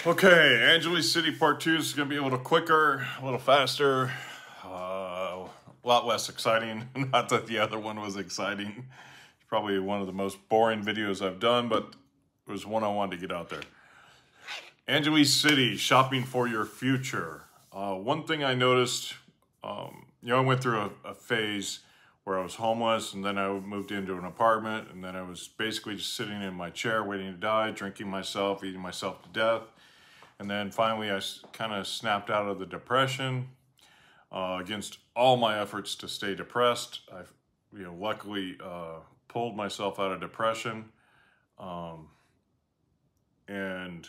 Okay, Angeles City Part 2 is going to be a little quicker, a little faster, a lot less exciting. Not that the other one was exciting. It's probably one of the most boring videos I've done, but it was one I wanted to get out there. Angeles City, shopping for your future. One thing I noticed, I went through a phase where I was homeless, and then I moved into an apartment, and then I was basically just sitting in my chair waiting to die, drinking myself, eating myself to death. And then finally I kind of snapped out of the depression against all my efforts to stay depressed. I luckily pulled myself out of depression and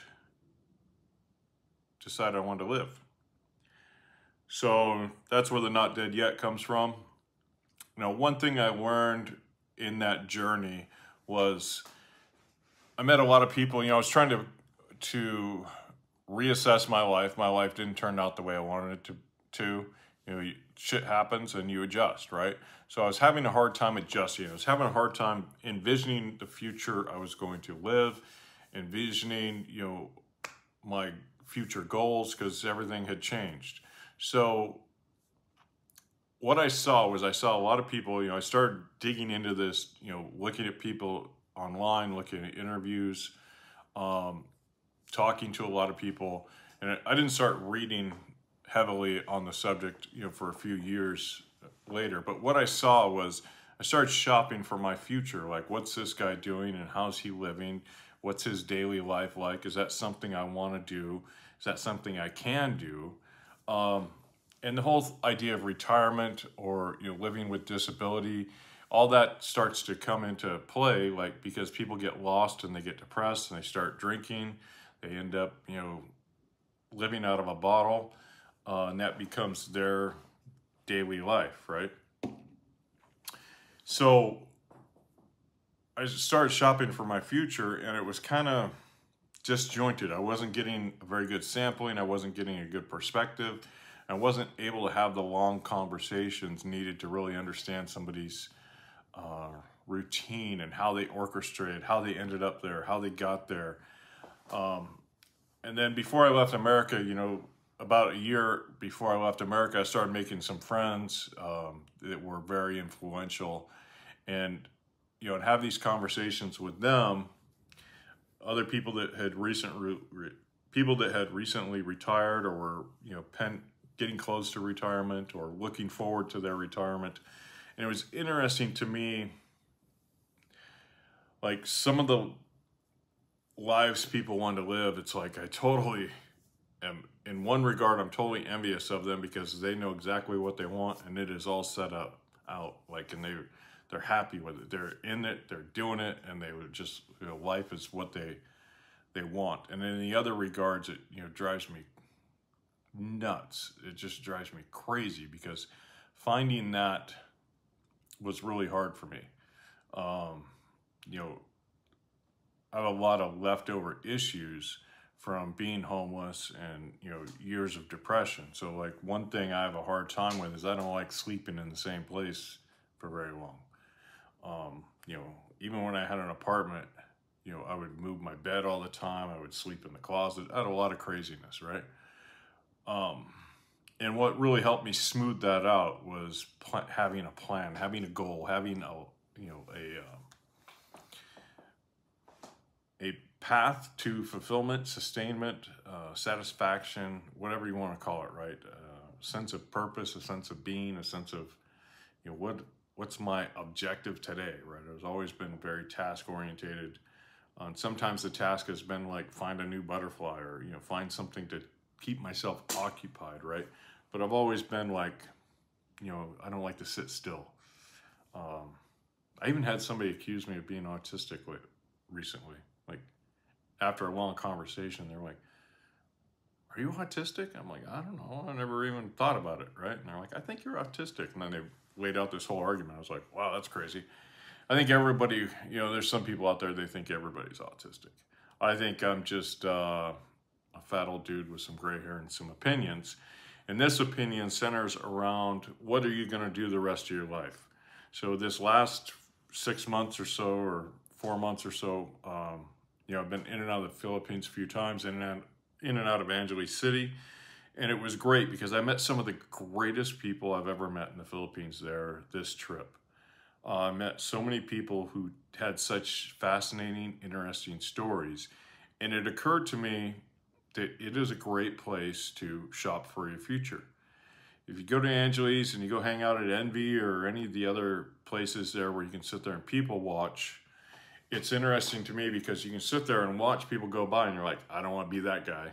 decided I wanted to live. So that's where the Not Dead Yet comes from. Now, one thing I learned in that journey was I met a lot of people. I was trying to reassess my life. My life didn't turn out the way I wanted it to. Shit happens and you adjust, right? So I was having a hard time adjusting. I was having a hard time envisioning the future I was going to live, envisioning, my future goals, because everything had changed. So what I saw a lot of people, I started digging into this, looking at people online, looking at interviews, talking to a lot of people. And I didn't start reading heavily on the subject, for a few years later. But what I saw was I started shopping for my future. Like, what's this guy doing and how's he living? What's his daily life like? Is that something I want to do? Is that something I can do? And the whole idea of retirement or living with disability, all that starts to come into play, like, because people get lost and they get depressed and they start drinking. They end up, living out of a bottle, and that becomes their daily life, right? So I started shopping for my future, and it was kind of disjointed. I wasn't getting a very good sampling. I wasn't getting a good perspective. I wasn't able to have the long conversations needed to really understand somebody's routine and how they orchestrated, how they ended up there, how they got there. And then before I left America, about a year before I left America, I started making some friends that were very influential, and and have these conversations with them, other people that had recently retired or were getting close to retirement or looking forward to their retirement. And it was interesting to me, like, some of the lives people want to live. It's like I totally am, in one regard, I'm totally envious of them because they know exactly what they want and it is all set up out, like, and they're happy with it. They're in it, they're doing it, and they would just, life is what they want. And in the other regards, it drives me nuts. It just drives me crazy because finding that was really hard for me. I have a lot of leftover issues from being homeless and, years of depression. So, like, one thing I have a hard time with is I don't like sleeping in the same place for very long. Even when I had an apartment, I would move my bed all the time. I would sleep in the closet. I had a lot of craziness, right? And what really helped me smooth that out was having a plan, having a goal, having a path to fulfillment, sustainment, satisfaction, whatever you want to call it, right? A sense of purpose, a sense of being, a sense of, what's my objective today, right? I've always been very task orientated. And sometimes the task has been like find a new butterfly or, find something to keep myself occupied, right? But I've always been like, I don't like to sit still. I even had somebody accuse me of being autistic recently. Like, after a long conversation, they're like, "Are you autistic?" I'm like, "I don't know. I never even thought about it," right? And they're like, "I think you're autistic." And then they laid out this whole argument. I was like, wow, that's crazy. I think everybody, there's some people out there, they think everybody's autistic. I think I'm just a fat old dude with some gray hair and some opinions. And this opinion centers around, what are you going to do the rest of your life? So this last 6 months or so, or 4 months or so, I've been in and out of the Philippines a few times, in in and out of Angeles City. And it was great because I met some of the greatest people I've ever met in the Philippines there this trip. I met so many people who had such fascinating, interesting stories. And it occurred to me that it is a great place to shop for your future. If you go to Angeles and you go hang out at Envy or any of the other places there where you can sit there and people watch, it's interesting to me because you can sit there and watch people go by and you're like, I don't want to be that guy.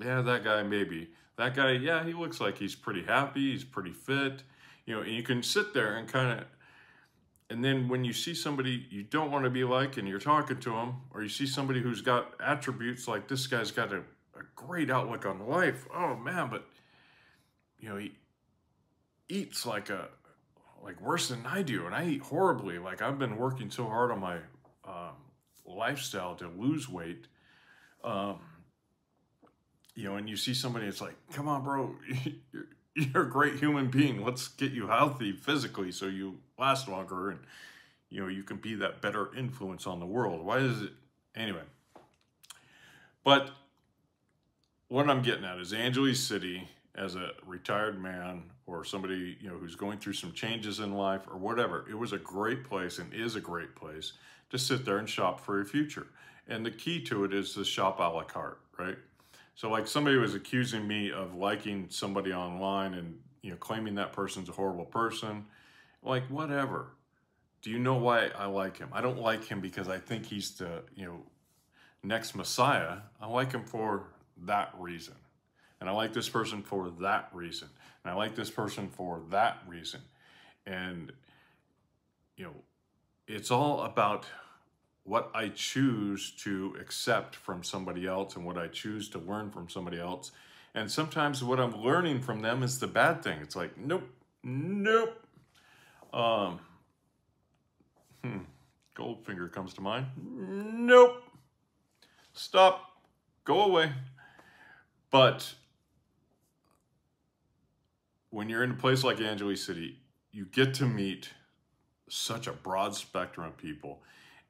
Yeah, that guy maybe. That guy, yeah, he looks like he's pretty happy, he's pretty fit. You know, and you can sit there and kind of, and then when you see somebody you don't want to be like and you're talking to them, or you see somebody who's got attributes like this guy's got a great outlook on life. Oh man, but you know, he eats like worse than I do, and I eat horribly. Like I've been working so hard on my lifestyle to lose weight. You know, and you see somebody, it's like, come on, bro, you're a great human being. Let's get you healthy physically so you last longer and, you know, you can be that better influence on the world. Why is it? Anyway. But what I'm getting at is Angeles City, as a retired man or somebody, you know, who's going through some changes in life or whatever, it was a great place and is a great place to sit there and shop for your future. And the key to it is to shop a la carte, right? So like somebody was accusing me of liking somebody online and, you know, claiming that person's a horrible person. Like, whatever. Do you know why I like him? I don't like him because I think he's the, you know, next Messiah. I like him for that reason. And I like this person for that reason. And I like this person for that reason. And, you know, it's all about what I choose to accept from somebody else and what I choose to learn from somebody else. And sometimes what I'm learning from them is the bad thing. It's like, nope, nope. Goldfinger comes to mind. Nope. Stop. Go away. But when you're in a place like Angeles City, you get to meet such a broad spectrum of people.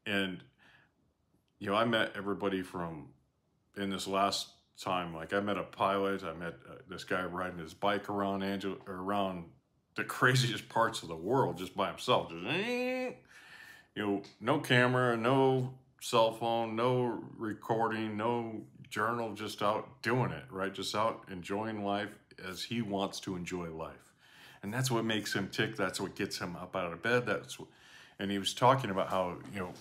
And, you know, I met everybody from, in this last time, like I met a pilot, I met this guy riding his bike around around the craziest parts of the world just by himself. Just, you know, no camera, no cell phone, no recording, no journal, just out doing it, right? Just out enjoying life as he wants to enjoy life. And that's what makes him tick. That's what gets him up out of bed. And he was talking about how, you know,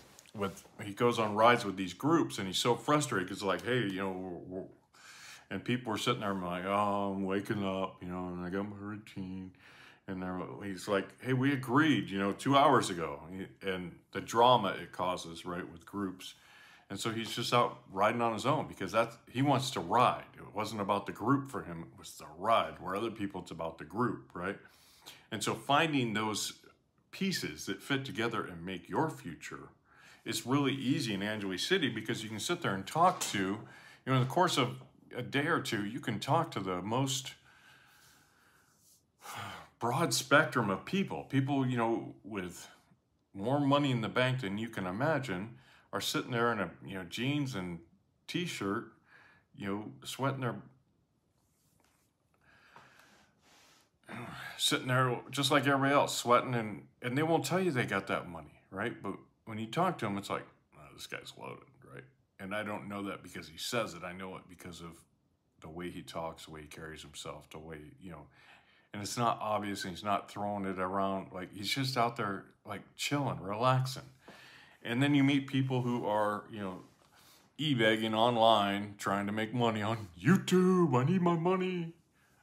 he goes on rides with these groups and he's so frustrated because like, hey, you know, and people were sitting there and like, oh, I'm waking up, you know, and I got my routine. And he's like, hey, we agreed, you know, 2 hours ago. And the drama it causes, right, with groups. And so he's just out riding on his own because he wants to ride. It wasn't about the group for him, it was the ride. Where other people, it's about the group, right? And so finding those pieces that fit together and make your future is really easy in Angeles City because you can sit there and talk to, you know, in the course of a day or two, you can talk to the most broad spectrum of people. People, you know, with more money in the bank than you can imagine are sitting there in a, you know, jeans and t-shirt, you know, sweating their, sitting there just like everybody else, sweating, and they won't tell you they got that money, right? But when you talk to them, it's like, oh, this guy's loaded, right? And I don't know that because he says it. I know it because of the way he talks, the way he carries himself, the way, you know, and it's not obvious and he's not throwing it around. Like, he's just out there, like, chilling, relaxing. And then you meet people who are, you know, e-begging online, trying to make money on YouTube. I need my money.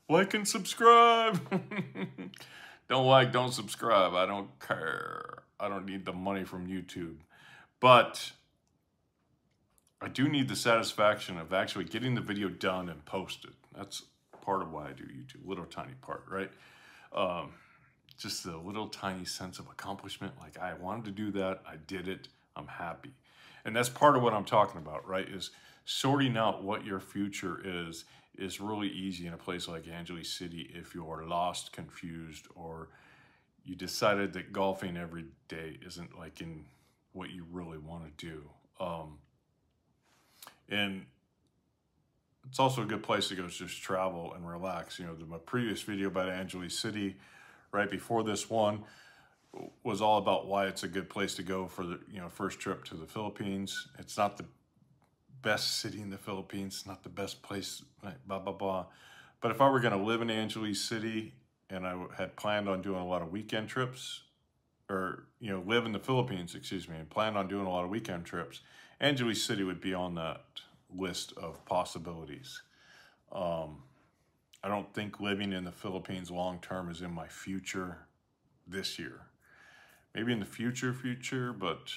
Like and subscribe. Don't like, don't subscribe. I don't care. I don't need the money from YouTube. But I do need the satisfaction of actually getting the video done and posted. That's part of why I do YouTube, little tiny part, right? Just a little tiny sense of accomplishment. Like, I wanted to do that, I did it, I'm happy. And that's part of what I'm talking about, right? Is sorting out what your future is really easy in a place like Angeles City if you're lost, confused, or you decided that golfing every day isn't like in what you really want to do. And it's also a good place to go just travel and relax. You know, my previous video about Angeles City, right before this one, was all about why it's a good place to go for the, you know, first trip to the Philippines. It's not the best city in the Philippines, not the best place, blah, blah, blah. But if I were gonna live in Angeles City and I had planned on doing a lot of weekend trips, or, you know, live in the Philippines, excuse me, and planned on doing a lot of weekend trips, Angeles City would be on that list of possibilities. I don't think living in the Philippines long-term is in my future this year. Maybe in the future, but,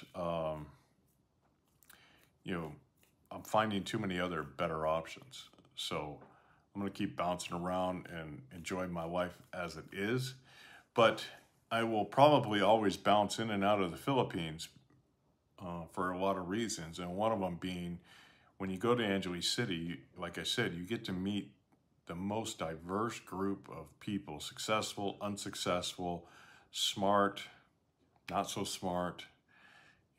you know, I'm finding too many other better options. So I'm gonna keep bouncing around and enjoy my life as it is. But I will probably always bounce in and out of the Philippines for a lot of reasons. And one of them being, when you go to Angeles City, like I said, you get to meet the most diverse group of people, successful, unsuccessful, smart, not so smart,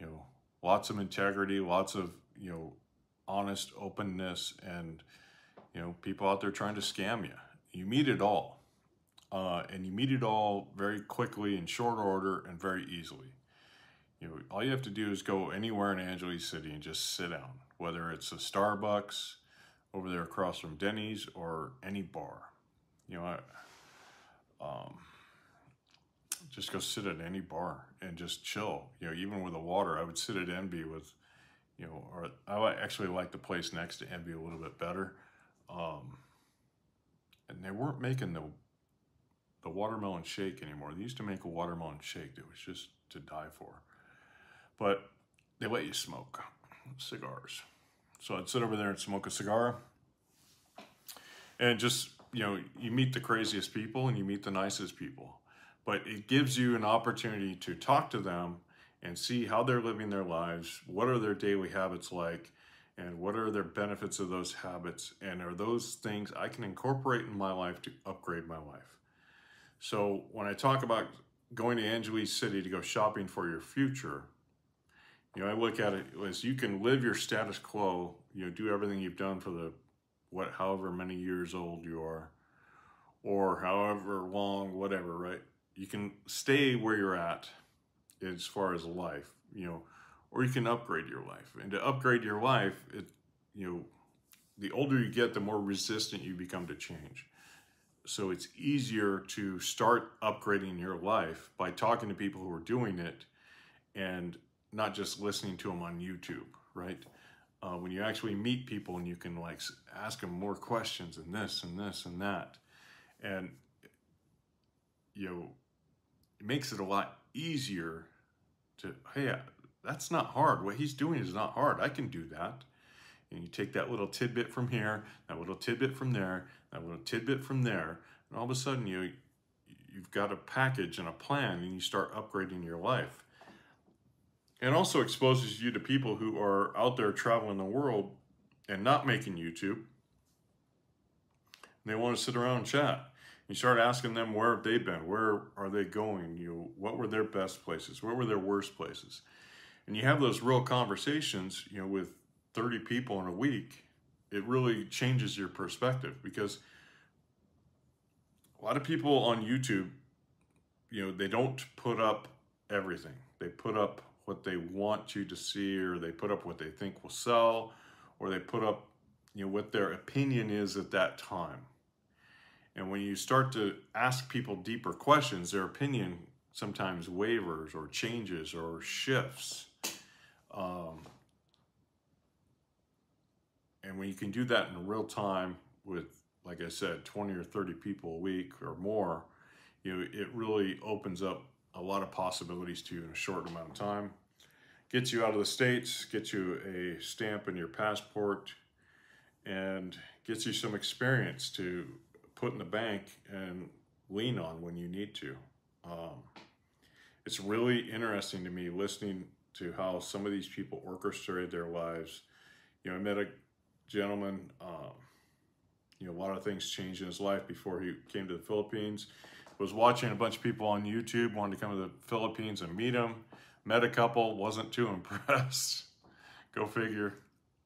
you know, lots of integrity, lots of, you know, honest openness, and, you know, people out there trying to scam you. You meet it all. And you meet it all very quickly, in short order, and very easily. You know, all you have to do is go anywhere in Angeles City and just sit down, whether it's a Starbucks over there across from Denny's or any bar. You know, just go sit at any bar and just chill. You know, even with the water, I would sit at Envy with, you know, or I actually like the place next to Envy a little bit better. And they weren't making the watermelon shake anymore. They used to make a watermelon shake that was just to die for. But they let you smoke cigars. So I'd sit over there and smoke a cigar. And just, you know, you meet the craziest people and you meet the nicest people. But it gives you an opportunity to talk to them and see how they're living their lives, what are their daily habits like, and what are their benefits of those habits, and are those things I can incorporate in my life to upgrade my life. So when I talk about going to Angeles City to go shopping for your future, you know, I look at it as you can live your status quo, you know, do everything you've done for the, however many years old you are, or however long, whatever, right? You can stay where you're at as far as life, you know, or you can upgrade your life. And to upgrade your life, you know, the older you get, the more resistant you become to change. So it's easier to start upgrading your life by talking to people who are doing it and not just listening to them on YouTube, right? When you actually meet people and you can like ask them more questions and this and this and that. And, you know, it makes it a lot easier to, hey, that's not hard. What he's doing is not hard. I can do that. And you take that little tidbit from here, that little tidbit from there, that little tidbit from there, and all of a sudden you've got a package and a plan, and you start upgrading your life. It also exposes you to people who are out there traveling the world and not making YouTube. They want to sit around and chat. You start asking them where have they been, where are they going, you know, what were their best places, what were their worst places, and you have those real conversations, you know, with 30 people in a week. It really changes your perspective, because a lot of people on YouTube, you know, they don't put up everything. They put up what they want you to see, or they put up what they think will sell, or they put up, you know, what their opinion is at that time. And when you start to ask people deeper questions, their opinion sometimes wavers or changes or shifts. And when you can do that in real time with, like I said, 20 or 30 people a week or more, you know, it really opens up a lot of possibilities to you in a short amount of time. Gets you out of the States, gets you a stamp in your passport, and gets you some experience to put in the bank and lean on when you need to. It's really interesting to me listening to how some of these people orchestrate their lives. You know, I met a gentleman, you know, a lot of things changed in his life before he came to the Philippines. Was watching a bunch of people on YouTube, wanted to come to the Philippines and meet him. Met a couple, wasn't too impressed. Go figure.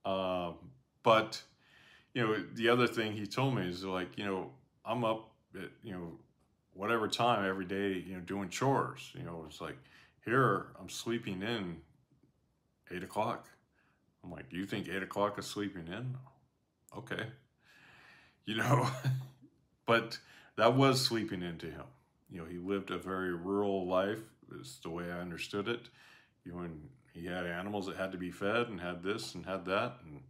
But, the other thing he told me is like, I'm up at, whatever time every day, doing chores. It's like, here I'm sleeping in 8 o'clock. I'm like, do you think 8 o'clock is sleeping in? Okay. you know, but that was sleeping into him. He lived a very rural life, is the way I understood it. And he had animals that had to be fed and had this and had that, and,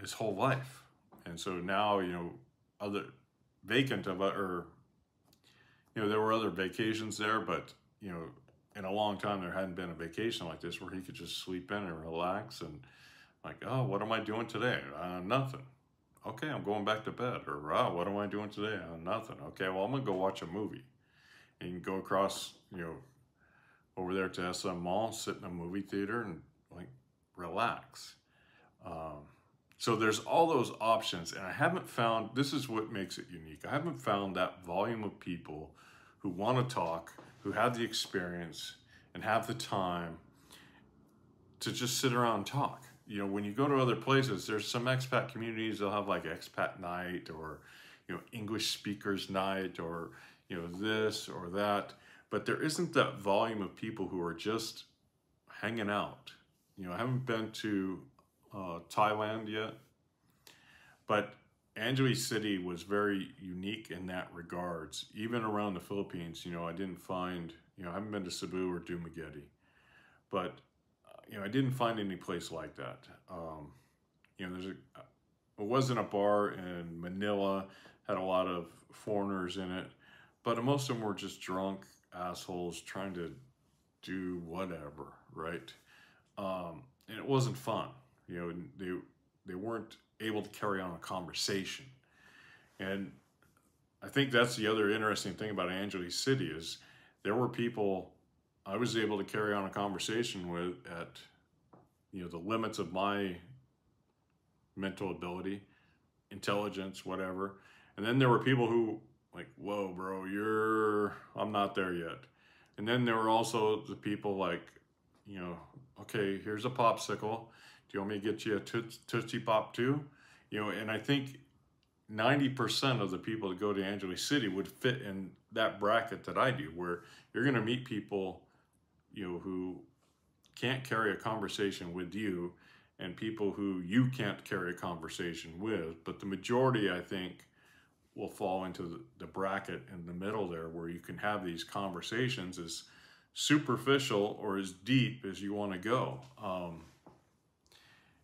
his whole life. And so now, other vacant of, or, there were other vacations there, but, in a long time, there hadn't been a vacation like this where he could just sleep in and relax and like, oh, what am I doing today? Nothing. Okay, I'm going back to bed. Or, oh, what am I doing today? Nothing. Okay, well, I'm going to go watch a movie. And you can go across, over there to SM Mall, sit in a movie theater and like relax. So there's all those options, and I haven't found, this is what makes it unique. I haven't found that volume of people who want to talk, who have the experience and have the time to just sit around and talk. When you go to other places, there's some expat communities, they'll have like expat night or, English speakers night or, this or that. But there isn't that volume of people who are just hanging out. I haven't been to Thailand yet, but Angeles City was very unique in that regards. Even around the Philippines, I didn't find, I haven't been to Cebu or Dumaguete, but I didn't find any place like that. It wasn't a bar in Manila, had a lot of foreigners in it, but most of them were just drunk assholes trying to do whatever, right? And it wasn't fun. They weren't able to carry on a conversation. And I think that's the other interesting thing about Angeles City is there were people I was able to carry on a conversation with at, the limits of my mental ability, intelligence, whatever. And then there were people who like, whoa, bro, I'm not there yet. And then there were also the people like, okay, here's a popsicle. Do you want me to get you a Tootsie Pop too? And I think 90% of the people that go to Angeles City would fit in that bracket that I do, where you're going to meet people, who can't carry a conversation with you and people who you can't carry a conversation with. But the majority, I think, will fall into the bracket in the middle there, where you can have these conversations as superficial or as deep as you want to go.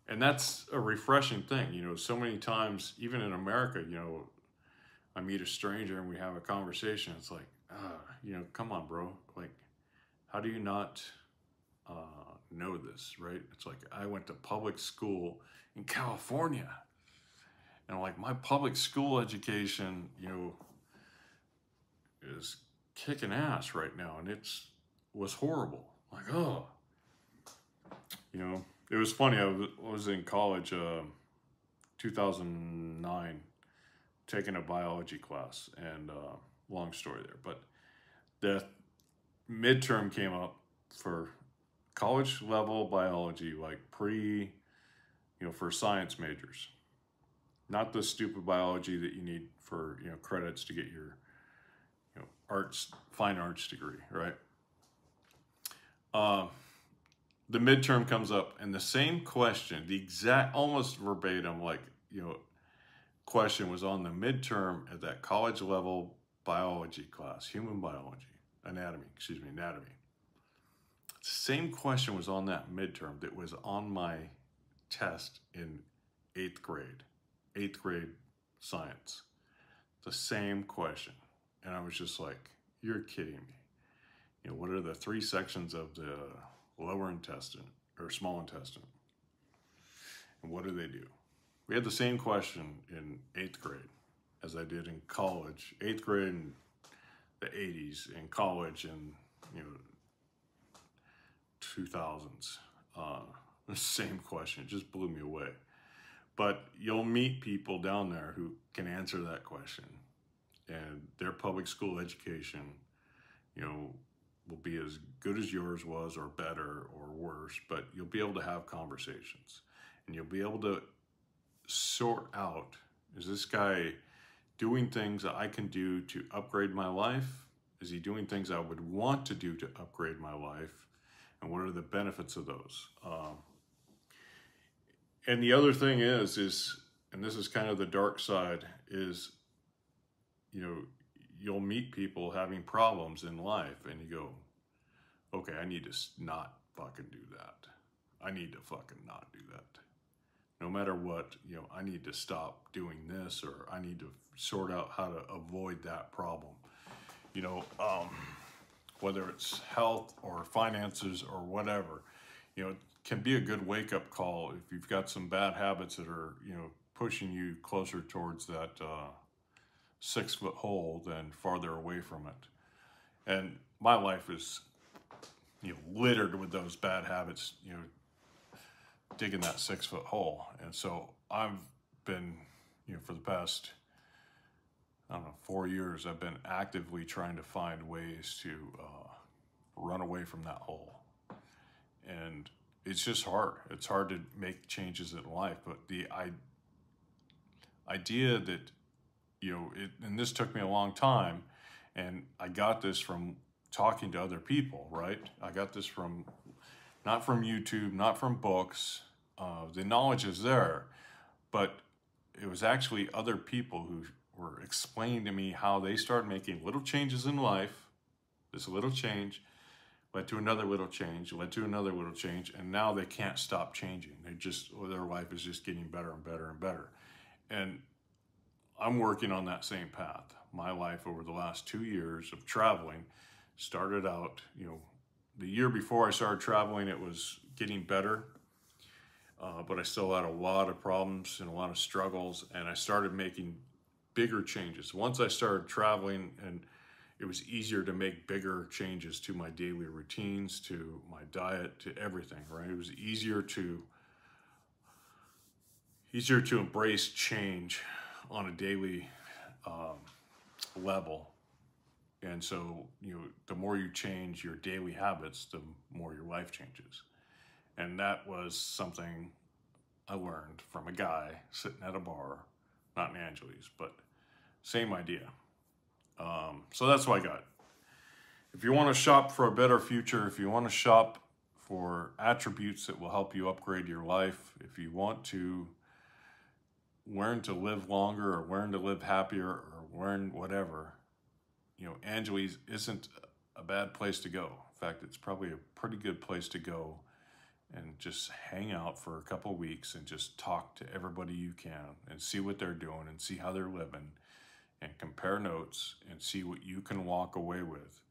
And that's a refreshing thing. So many times, even in America, I meet a stranger and we have a conversation. It's like, come on, bro. Like, how do you not know this, right? It's like, I went to public school in California. And like, my public school education, is kicking ass right now. And was horrible. Like, oh, it was funny. I was in college, 2009, taking a biology class, and long story there. But the midterm came up for college level biology, like for science majors. Not the stupid biology that you need for, credits to get your, fine arts degree, right? The midterm comes up, and the same question, the exact, almost verbatim, question was on the midterm at that college level biology class, human biology, anatomy. Same question was on that midterm that was on my test in 8th grade science. The same question. And I was just like, you're kidding me. What are the 3 sections of the lower intestine or small intestine? And what do they do? We had the same question in 8th grade as I did in college. 8th grade in the 80s, in college in, 2000s. The same question, it just blew me away. But you'll meet people down there who can answer that question, and their public school education, will be as good as yours was, or better, or worse, but you'll be able to have conversations, and you'll be able to sort out, is this guy doing things that I can do to upgrade my life? Is he doing things I would want to do to upgrade my life? And what are the benefits of those? And the other thing is, and this is kind of the dark side, is, you know, you'll meet people having problems in life and you go, okay, I need to not fucking do that. I need to fucking not do that. No matter what, you know, I need to stop doing this, or I need to sort out how to avoid that problem. You know, whether it's health or finances or whatever, you know, it can be a good wake-up call if you've got some bad habits that are, you know, pushing you closer towards that 6-foot hole than farther away from it. And my life is, you know, littered with those bad habits, you know, digging that 6-foot hole. And so I've been, you know, for the past, I don't know, 4 years, I've been actively trying to find ways to run away from that hole. And it's just hard. It's hard to make changes in life. But the idea that, you know, and this took me a long time, and I got this from talking to other people, right? I got this from, not from YouTube, not from books. The knowledge is there, but it was actually other people who were explaining to me how they started making little changes in life. This little change led to another little change, led to another little change, and now they can't stop changing. They just, their life is just getting better and better and better. And I'm working on that same path. My life over the last 2 years of traveling started out, you know, the year before I started traveling, it was getting better, but I still had a lot of problems and a lot of struggles, and I started making bigger changes. Once I started traveling, and it was easier to make bigger changes to my daily routines, to my diet, to everything, right? It was easier to embrace change on a daily level. And so, you know, the more you change your daily habits, the more your life changes. And that was something I learned from a guy sitting at a bar, not in Angeles, but same idea. So that's what I got. If you want to shop for a better future, if you want to shop for attributes that will help you upgrade your life, if you want to learn to live longer or learn to live happier or learn whatever, you know, Angeles isn't a bad place to go. In fact, it's probably a pretty good place to go and just hang out for a couple of weeks and just talk to everybody you can and see what they're doing and see how they're living and compare notes and see what you can walk away with.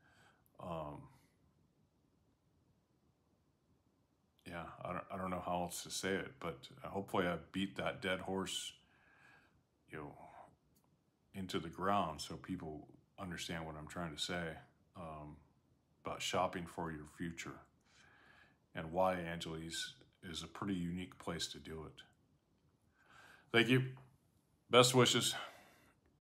Yeah, I don't know how else to say it, but hopefully I beat that dead horse, you know, into the ground so people understand what I'm trying to say about shopping for your future and why Angeles is a pretty unique place to do it. Thank you. Best wishes.